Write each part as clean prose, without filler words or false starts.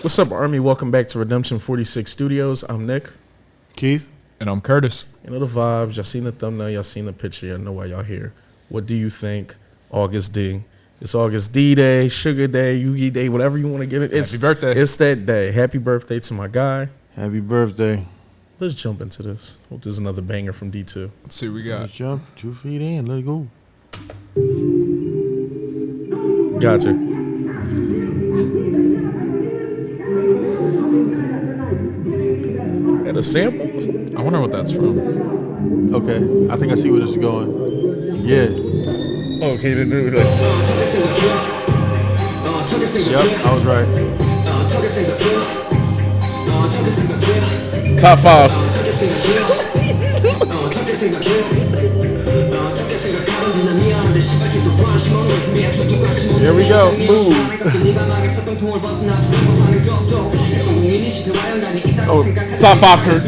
What's up, Army? Welcome back to Redemption 46 Studios. I'm Nick. Keith. And I'm Curtis. You know the vibes. Y'all seen the thumbnail. Y'all seen the picture. Y'all know why y'all here. What do you think? August D. It's August D Day, Sugar Day, Yugi Day, whatever you want to get it. Happy birthday. It's that day. Happy birthday to my guy. Happy birthday. Let's jump into this. Hope there's another banger from D2. Let's see what we got. Let's jump 2 feet in. Let's go. Gotcha. That a sample? I wonder what that's from. Okay. I think I see where this is going. Yeah. Okay, the dude like. Yep, I was right. Top 5. Here we go. Move. Oh, top 5, Kurt.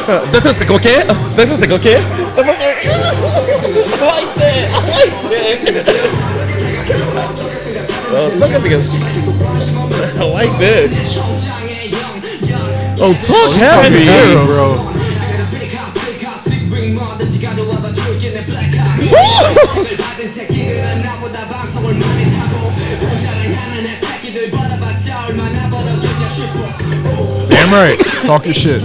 That's a okay. That's a okay. I like that. I like that. Look at this. I like that. Oh, talk heavy, bro. Damn right. Talk your shit.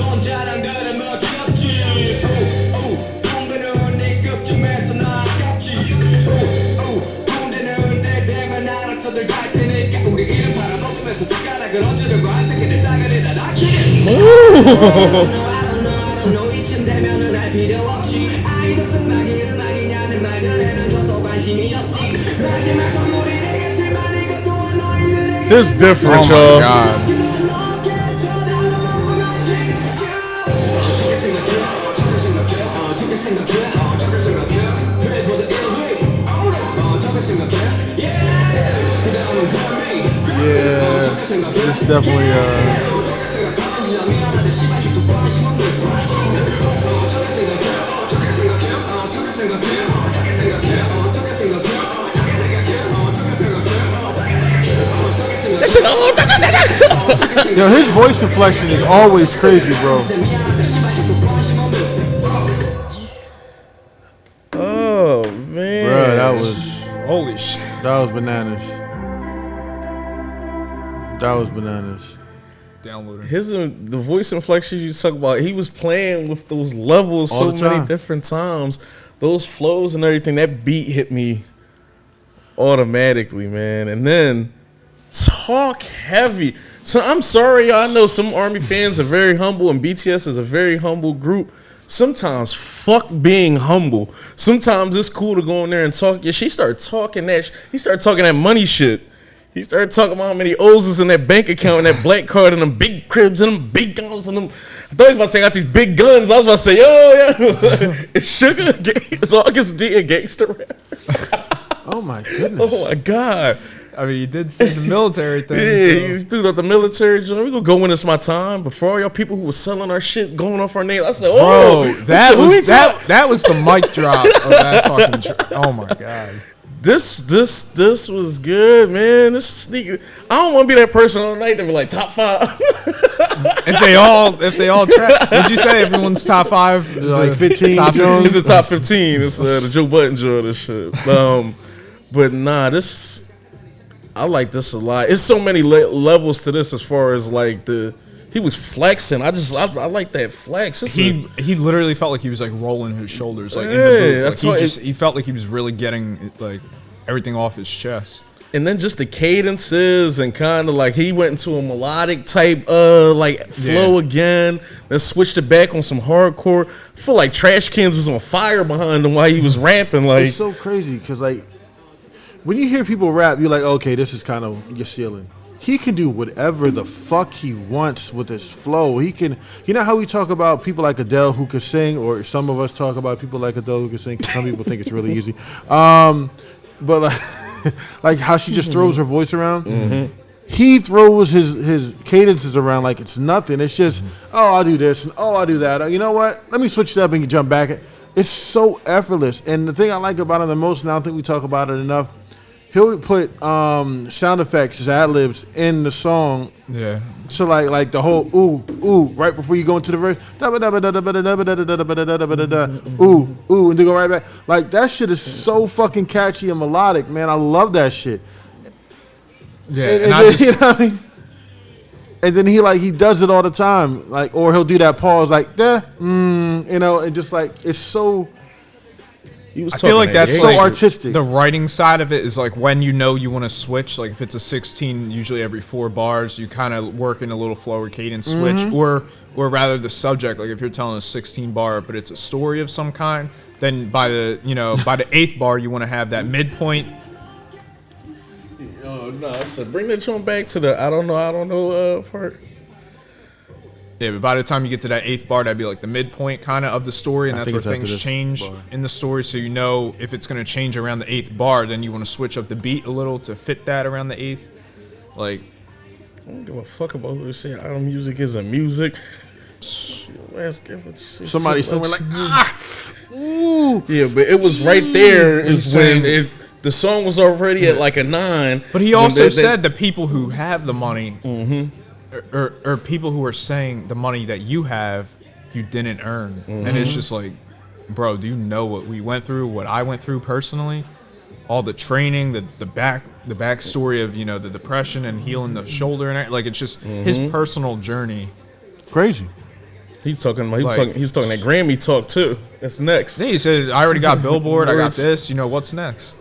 This different, oh y'all. God. Yeah. It's definitely Yo, his voice inflection is always crazy, bro. Oh man, Bro, that was Holy shit. that was bananas. That was bananas. Downloading. the voice inflections you talk about. He was playing with those levels All so the many time. different times. Those flows and everything. That beat hit me automatically, man. And then talk heavy. So I'm sorry, y'all. I know some Army fans are very humble, and BTS is a very humble group. Sometimes fuck being humble. Sometimes it's cool to go in there and talk. Yeah, she started talking that. He started talking that money shit. He started talking about how many O's is in that bank account and that black card and them big cribs and them big guns and them. I thought he was about to say I got these big guns. I was about to say, yo, yeah. It's Sugar. It's August D, a gangster rapper. Oh my goodness. Oh my God. I mean, you did say the military thing. Yeah, he threw out the military joint. We gonna go when it's my time. But for all y'all people who was selling our shit, going off our name, I said, "Oh, Bro, that was the mic drop of that fucking. Oh my God. This was good, man. This sneaker. I don't want to be that person all night that be like top 5. If they all track, did you say everyone's top 5? It's like 15. Top 15? It's the top 15. It's the Joe Budden joint and shit. But nah, this. I like this a lot. It's so many levels to this as far as like he was flexing. I like that flex. He literally felt like he was like rolling his shoulders like in Yeah, the booth. that's Like why he felt like he was really getting like everything off his chest. And then just the cadences and kind of like he went into a melodic type like flow again, then switched it back on some hardcore. I feel like Trash Cans was on fire behind him while he was rapping. Like, it's so crazy because like when you hear people rap, you're like, okay, this is kind of your ceiling. He can do whatever the fuck he wants with his flow. He can, you know how we talk about people like Adele who can sing, or some of us talk about people like Adele who can sing. 'Cause some people think it's really easy, but like. Like how she just throws her voice around. Mm-hmm. He throws his cadences around like it's nothing. It's just, oh, I'll do this, and oh, I'll do that. You know what? Let me switch it up and jump back. It's so effortless. And the thing I like about him the most, and I don't think we talk about it enough, he'll put sound effects, his ad-libs in the song. Yeah. So like the whole ooh right before you go into the verse, ooh, and then go right back. Like that shit is so fucking catchy and melodic, man. I love that shit. Yeah, and then, you know what I mean? And then he does it all the time, like, or he'll do that pause like you know, and just like it's so. I feel like that's so artistic. The writing side of it is like when you know you want to switch. Like if it's a 16, usually every 4 bars, you kind of work in a little flow or cadence switch, or rather the subject. Like if you're telling a 16 bar, but it's a story of some kind, then by the 8th bar, you want to have that midpoint. Oh no! I said bring that joint back to the I don't know part. Yeah, but by the time you get to that 8th bar, that'd be like the midpoint kind of the story, and that's where things change in the story. So you know if it's going to change around the 8th bar, then you want to switch up the beat a little to fit that around the 8th. Like, I don't give a fuck about who say album music isn't music. Somebody somewhere like, ooh. Yeah, but it was right there is when the song was already at like a 9. But he also said the people who have the money... Or people who are saying the money that you have, you didn't earn. And it's just like, bro, do you know what we went through, what I went through personally? All the training, the backstory of, the depression and healing the shoulder. And like, it's just his personal journey. Crazy. He's talking that Grammy talk too. That's next. Yeah, he said, I already got Billboard, I got this, what's next?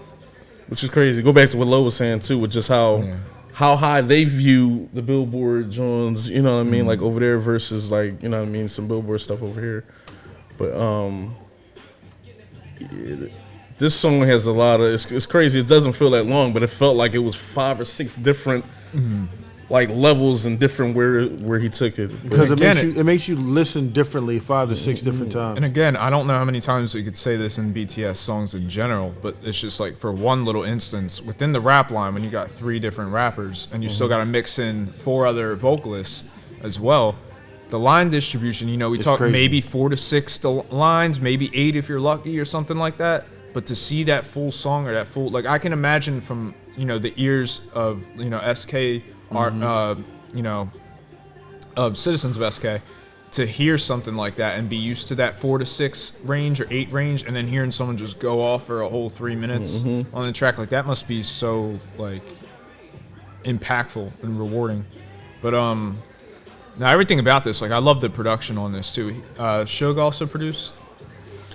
Which is crazy. Go back to what Lo was saying too, with just how high they view the Billboard Jones, you know what I mean, like over there versus like, you know what I mean, some Billboard stuff over here. But this song has a lot of it's crazy. It doesn't feel that long, but it felt like it was 5 or 6 different like levels and different where he took it. Because it makes you listen differently 5 to 6 different times. And again, I don't know how many times you could say this in BTS songs in general, but it's just like for one little instance within the rap line when you got 3 different rappers and you still got to mix in 4 other vocalists as well. The line distribution, we talk crazy. Maybe 4 to 6 lines, maybe 8 if you're lucky or something like that. But to see that full song or that full, like I can imagine from the ears of SK. Of citizens of SK to hear something like that and be used to that 4 to 6 range or 8 range, and then hearing someone just go off for a whole 3 minutes on the track, like that must be so like impactful and rewarding. But now everything about this, like I love the production on this too. Suge also produced.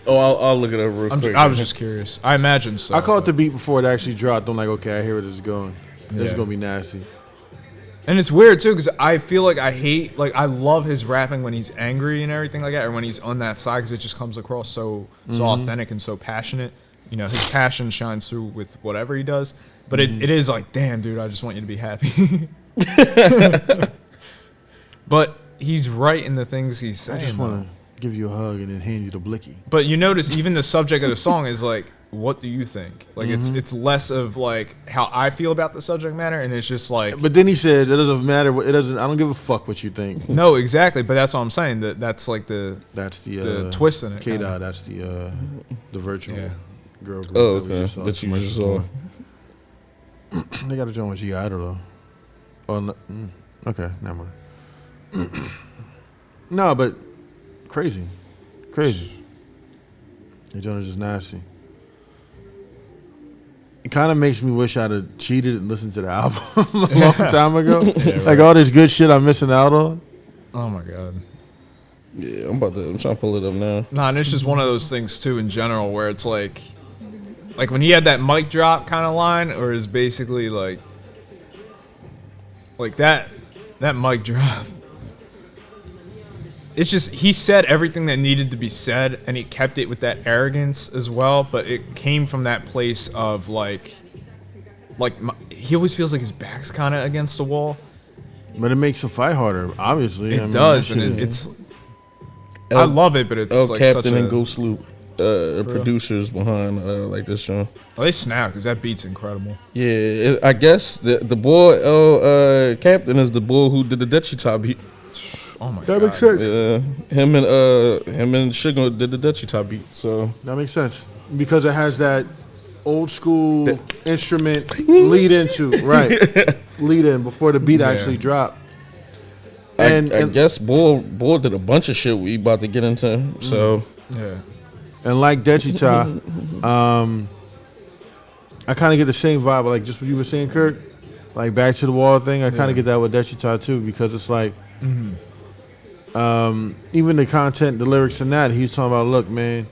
Oh, I'll look it up real quick. I was just curious. I imagine so. I caught the beat before it actually dropped. I'm like, okay, I hear where this is going. This is gonna be nasty. And it's weird too, because I feel like I love his rapping when he's angry and everything like that, or when he's on that side, because it just comes across so authentic and so passionate. His passion shines through with whatever he does. But it is like, damn, dude, I just want you to be happy. But he's right in the things he's saying. I just want to give you a hug and then hand you the blicky. But you notice even the subject of the song is like, what do you think? Like it's less of like how I feel about the subject matter, and it's just like. But then he says it doesn't matter. I don't give a fuck what you think. No, exactly. But that's what I'm saying. That's like the twist in it. K-Dot, that's the virtual girl group. Oh, okay. That you just saw. They got a joint with Gi though. Oh, no. Okay, never mind. No, but crazy. The joint is just nasty. It kind of makes me wish I'd have cheated and listened to the album a long time ago. Yeah, right. Like all this good shit I'm missing out on. Oh my god. Yeah, I'm trying to pull it up now. Nah, and it's just one of those things too in general where it's like like when he had that mic drop kind of line, or is basically like that mic drop. It's just he said everything that needed to be said, and he kept it with that arrogance as well. But it came from that place of like he always feels like his back's kind of against the wall. But it makes the fight harder, obviously. It does, and it's. I love it, but it's like Captain such a, and Ghost Loop. Producers behind like this show. Oh, they snap because that beat's incredible. Yeah, I guess the boy Captain is the boy who did the Dutchy Top beat. Oh my god, that makes sense. Him and Sugar did the Dutchy Top beat. So that makes sense because it has that old school instrument lead into lead in before the beat actually dropped. And I guess Bull did a bunch of shit we about to get into. So yeah. And like Dechita, I kind of get the same vibe, like just what you were saying, Kurt, like back to the wall thing. I kind of get that with Dechita too, because it's like, even the content, the lyrics in that, he's talking about, look, man,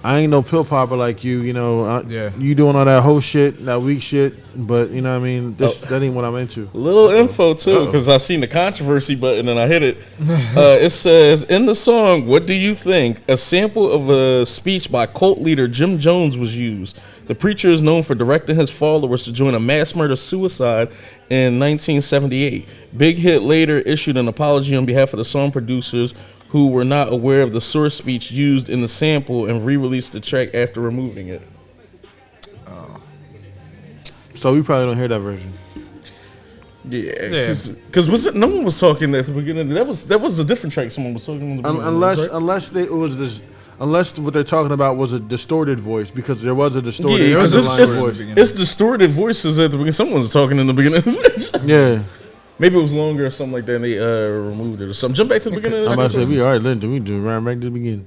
I ain't no pill popper like you, you know. You doing all that whole shit, that weak shit, but you know what I mean. That ain't what I'm into. Little info too, because I seen the controversy button and I hit it. It says in the song, "What do you think?" A sample of a speech by cult leader Jim Jones was used. The preacher is known for directing his followers to join a mass murder suicide in 1978. Big Hit later issued an apology on behalf of the song producers, who were not aware of the source speech used in the sample, and re-released the track after removing it. So we probably don't hear that version. Yeah, because was it? No one was talking at the beginning. That was a different track. Someone was talking in the beginning. Unless what they're talking about was a distorted voice, because there was a distorted voice. It's distorted voices at the beginning. Someone was talking in the beginning. Yeah. Maybe it was longer or something like that, and they removed it or something. Jump back to the beginning. I'm about to say, we already listened to, we do right back to the beginning.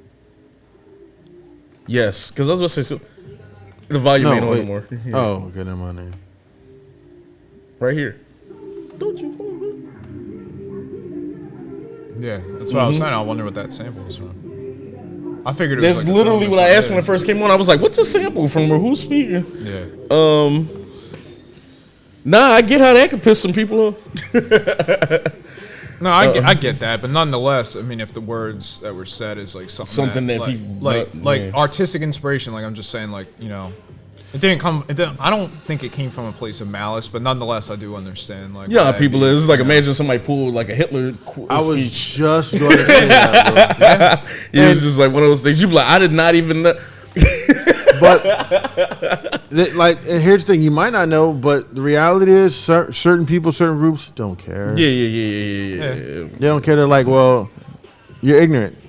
Yes, because I was about to say, so the volume ain't on anymore. Yeah. Oh, okay, never mind then. Right here. Don't you want Yeah, that's what I was saying. I wonder what that sample was from. I figured it was That's like literally what I asked when it first came on. I was like, what's a sample from, or who's speaking? Yeah. Nah, I get how that could piss some people off. No, I get that, but nonetheless, I mean, if the words that were said is like something that like artistic inspiration, like I'm just saying, like, you know, it didn't come. I don't think it came from a place of malice, but nonetheless, I do understand. Like, yeah, people is like, imagine somebody pulled like a Hitler. I was just going to say that, bro. Yeah. It's just like one of those things. You be like, I did not even know. But like, and here's the thing: you might not know, but the reality is, certain people, certain groups don't care. Yeah. They don't care. They're like, well, you're ignorant.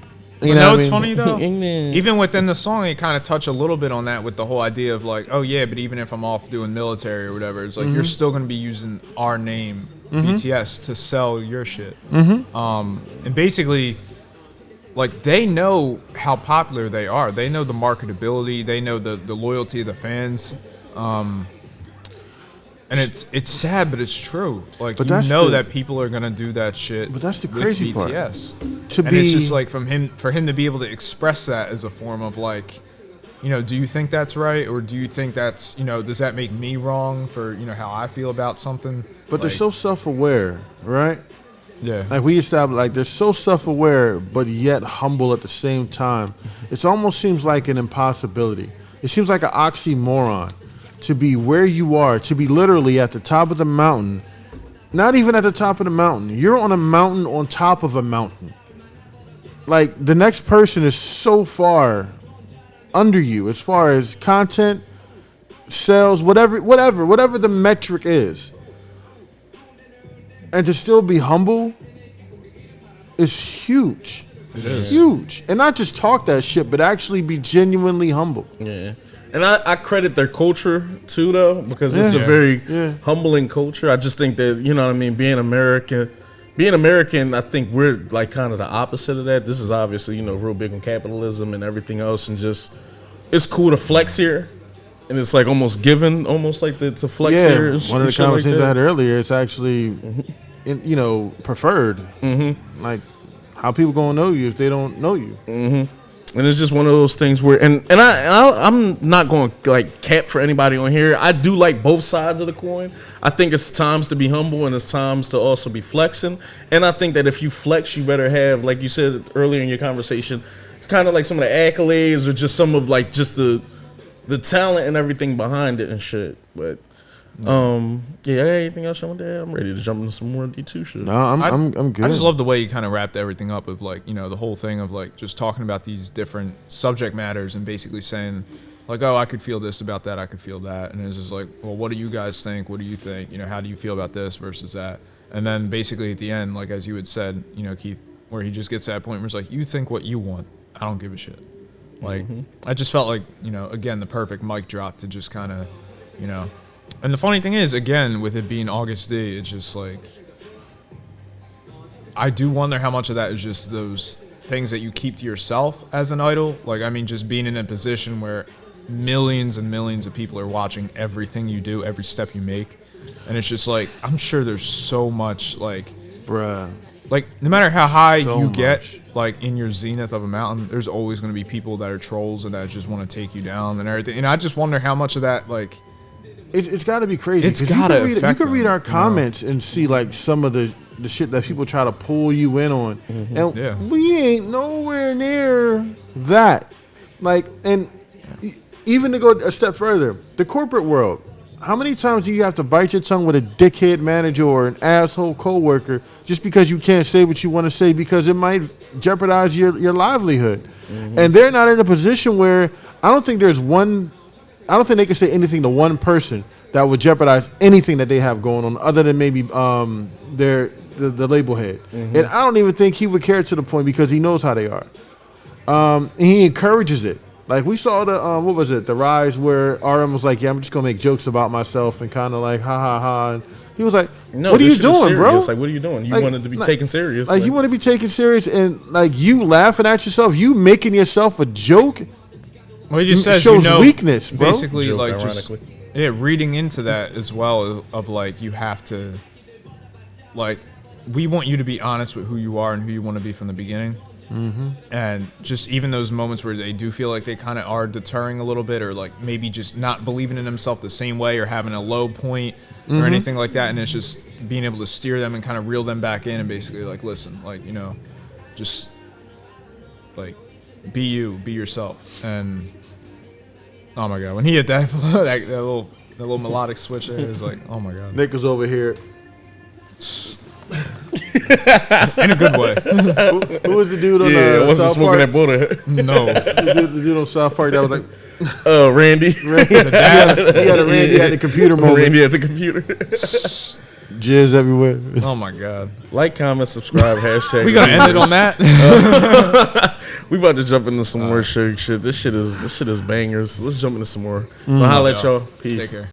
You know what's funny though? Even within the song, they kind of touch a little bit on that with the whole idea of like, oh yeah, but even if I'm off doing military or whatever, it's like you're still gonna be using our name, BTS, to sell your shit. And basically, like, they know how popular they are. They know the marketability. They know the loyalty of the fans. And it's sad, but it's true. Like, but you know that people are gonna do that shit. But that's the crazy with BTS. Part. It's just like for him to be able to express that as a form of like, you know, do you think that's right, or do you think that's, you know, does that make me wrong for, you know, how I feel about something? But like, they're so self-aware, right? Yeah. Like we established, like they're so self-aware, but yet humble at the same time. It almost seems like an impossibility. It seems like an oxymoron to be where you are, to be literally at the top of the mountain. Not even at the top of the mountain. You're on a mountain on top of a mountain. Like, the next person is so far under you as far as content, sales, whatever the metric is. And to still be humble is huge. It is. Huge. And not just talk that shit, but actually be genuinely humble. Yeah. And I credit their culture too, though, because it's a very humbling culture. I just think that, you know what I mean, being American, I think we're like kind of the opposite of that. This is obviously, you know, real big on capitalism and everything else, and just, it's cool to flex here. And it's like almost given, almost like to flex here. One of the conversations I had earlier, it's actually, you know, preferred. Like, how people gonna know you if they don't know you? And it's just one of those things where, I'm not going to like cap for anybody on here. I do like both sides of the coin. I think it's times to be humble and it's times to also be flexing. And I think that if you flex, you better have, like you said earlier in your conversation, it's kind of like some of the accolades or just some of like just the talent and everything behind it and shit. But anything else you want to add? I'm ready to jump into some more D2 shit. No, I'm good. I just love the way you kind of wrapped everything up with like, you know, the whole thing of like just talking about these different subject matters and basically saying like, oh, I could feel this about that, I could feel that, and it's just like, well, what do you guys think? What do you think? You know, how do you feel about this versus that? And then basically at the end, like as you had said, you know, Keith, where he just gets to that point where it's like, you think what you want, I don't give a shit. Like, I just felt like, you know, again, the perfect mic drop to just kind of, you know. And the funny thing is, again, with it being Agust D, it's just like, I do wonder how much of that is just those things that you keep to yourself as an idol. Like, I mean, just being in a position where millions and millions of people are watching everything you do, every step you make. And it's just like, I'm sure there's so much, like, bruh. Like, no matter how high So you much. get, like, in your zenith of a mountain, there's always going to be people that are trolls and that just want to take you down and everything. And I just wonder how much of that, like... It's got to be crazy. It's 'cause gotta you affect can read them, our you know? comments and see, like, some of the shit that people try to pull you in on. And Yeah. we ain't nowhere near that. Like, and even to go a step further, the corporate world. How many times do you have to bite your tongue with a dickhead manager or an asshole coworker just because you can't say what you want to say because it might jeopardize your livelihood? And they're not in a position where I don't think they can say anything to one person that would jeopardize anything that they have going on other than maybe the label head. And I don't even think he would care to the point because he knows how they are. And he encourages it. Like we saw the rise where RM was like, yeah, I'm just gonna make jokes about myself and kind of like ha ha ha. And he was like, No, what are you this shit is doing, bro? serious. Like, what are you doing? You Like, wanted to be taken serious. Like you want to be taken serious and like you laughing at yourself, you making yourself a joke. Well, he just says, shows you know, weakness, bro. basically, Joke, like, just ironically. reading into that as well of like you have to, like, we want you to be honest with who you are and who you want to be from the beginning. And just even those moments where they do feel like they kind of are deterring a little bit or like maybe just not believing in themselves the same way or having a low point or anything like that, and it's just being able to steer them and kind of reel them back in and basically like, listen, like, you know, just like be yourself. And oh my god, when he hit that that little melodic switch there, it was like, oh my god. Nick is over here. In a good way. Who was the dude on I wasn't South smoking Park? that butter. No. The dude on South Park that was like, Randy. he had a Randy at the computer moment. Randy at the computer. Jizz everywhere. Oh my god. Like, comment, subscribe, hashtag. We gonna end it on that? We about to jump into some more shit. This shit is bangers. Let's jump into some more. But holla at y'all. Peace. Take care.